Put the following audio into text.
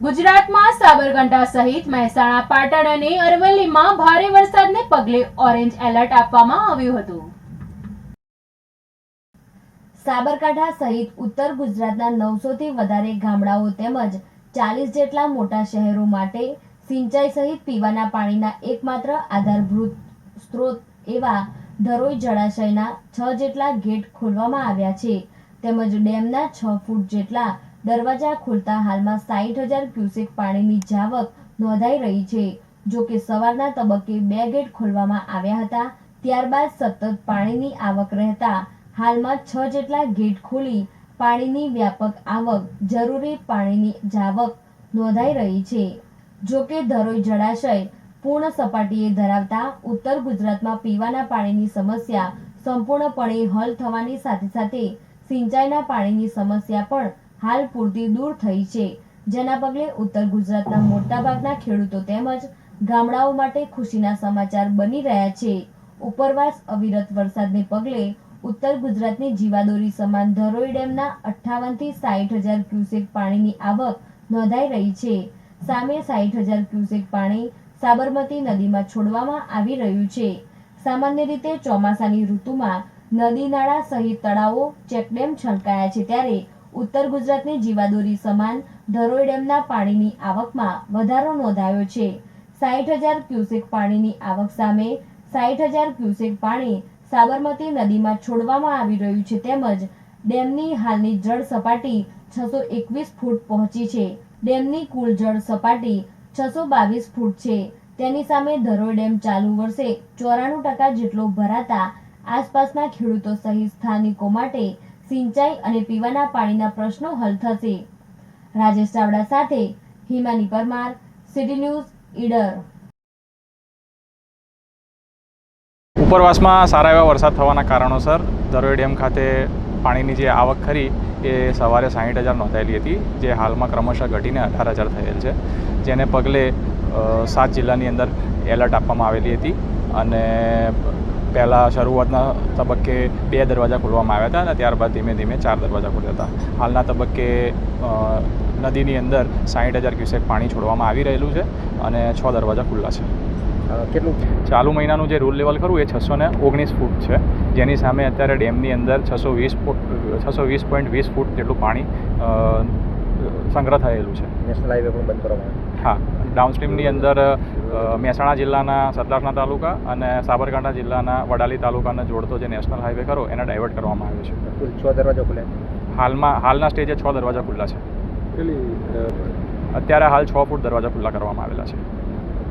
ગુજરાતમાં સાબરકાંઠા સહિત મહેસાણા, પાટણ અને અરવલ્લીમાં ભારે વરસાદને પગલે ઓરેન્જ એલર્ટ આપવામાં આવ્યું હતું। સાબરકાંઠા સહિત ઉત્તર ગુજરાતના 900 થી વધારે ગામડાઓ તેમજ 40 જેટલા મોટા શહેરો માટે સિંચાઈ સહિત પીવાના પાણીના એકમાત્ર આધારભૂત સ્ત્રોત એવા ધરોઈ જળાશયના 6 જેટલા ગેટ ખોલવામાં આવ્યા છે તેમજ ડેમના 6 ફૂટ જેટલા દરવાજા ખોલતા હાલમાં 60,000 ક્યુસેક પાણીની જાવક નોંધાઈ રહી છે। જો કે સવારના તબક્કે 2 ગેટ ખોલવામાં આવ્યા હતા, ત્યારબાદ સતત પાણીની આવક રહેતા હાલમાં 6 જેટલા ગેટ ખોલી પાણીની વ્યાપક આવક જરૂરી પાણીની જાવક નોંધાઈ રહી છે। જો કે ધરોઈ જળાશય પૂર્ણ સપાટીએ ધરાવતા ઉત્તર ગુજરાતમાં પીવાના પાણીની સમસ્યા સંપૂર્ણપણે હલ થવાની સાથે સાથે સિંચાઈના પાણીની સમસ્યા પણ હાલ પૂરતી દૂર થઈ છે, જેના પગલે ઉત્તર ગુજરાતના મોટાભાગના ખેડૂતો તેમજ ગામડાઓ માટે ખુશીના સમાચાર બની રહ્યા છે। ઉપરવાસ અવિરત વરસાદને પગલે ઉત્તર ગુજરાતની જીવાદોરી સમાન ધરોઈ ડેમના 58 થી 60,000 ક્યુસેક પાણીની આવક નોંધાઈ રહી છે। સામે 60,000 ક્યુસેક પાણી સાબરમતી નદીમાં છોડવામાં આવી રહ્યું છે। સામાન્ય રીતે ચોમાસાની ઋતુમાં નદી નાળા સહિત તળાવો, ચેકડેમ છલકાયા છે, ત્યારે ઉત્તર ગુજરાતની જીવાદોરી સમાન ધરોઈ ડેમના પાણીની આવકમાં વધારો નોંધાયો છે। 60,000 ક્યુસેક પાણીની આવક સામે 60,000 ક્યુસેક પાણી સાબરમતી નદીમાં છોડવામાં આવી રહ્યું છે તેમજ ડેમની હાલની જળ સપાટી 621 ફૂટ પહોંચી છે। ડેમની કુલ જળ સપાટી 622 ફૂટ છે। તેની સામે ધરોઈ ડેમ ચાલુ વર્ષે 94% જેટલો ભરાતા આસપાસના ખેડૂતો સહિત સ્થાનિકો માટે સિંચાઈ અને પીવાના પાણીના પ્રશ્નો હલ થશે। રાજેશ ચાવડા સાથે હિમાની પરમાર, સિટી ન્યૂઝ, ઈડર। ઉપરવાસમાં સારા એવા વરસાદ થવાના કારણોસર ધરોઈ ડેમ ખાતે પાણીની જે આવક ખરી એ સવારે 60,000 નોંધાયેલી હતી, જે હાલમાં ક્રમશઃ ઘટીને 18,000 થયેલ છે, જેને પગલે 7 જિલ્લાની અંદર એલર્ટ આપવામાં આવેલી હતી અને પહેલાં શરૂઆતના તબક્કે 2 દરવાજા ખોલવામાં આવ્યા હતા અને ત્યારબાદ ધીમે ધીમે 4 દરવાજા ખોલ્યા હતા। હાલના તબક્કે નદીની અંદર 60,000 ક્યુસેક પાણી છોડવામાં આવી રહેલું છે અને 6 દરવાજા ખુલ્લા છે। કેટલું ચાલુ મહિનાનું જે રૂલ લેવલ ખરું એ 619 ફૂટ છે, જેની સામે અત્યારે ડેમની અંદર 620.20 ફૂટ જેટલું પાણી સંગ્રહ થયેલું છે। નેશનલ હાઈવે પણ બંધ કરવામાં આવ્યો। હા, ડાઉનસ્ટ્રીમની અંદર મહેસાણા જિલ્લાના સતલાસણા તાલુકા અને સાબરકાંઠા જિલ્લાના વડાલી તાલુકાને જોડતો જે નેશનલ હાઈવે ખરો એને ડાયવર્ટ કરવામાં આવ્યો છે। કુલ 6 દરવાજા ખુલ્યા હાલના સ્ટેજે 6 દરવાજા ખુલ્લા છે। અત્યારે હાલ 6 ફૂટ દરવાજા ખુલ્લા કરવામાં આવેલા છે।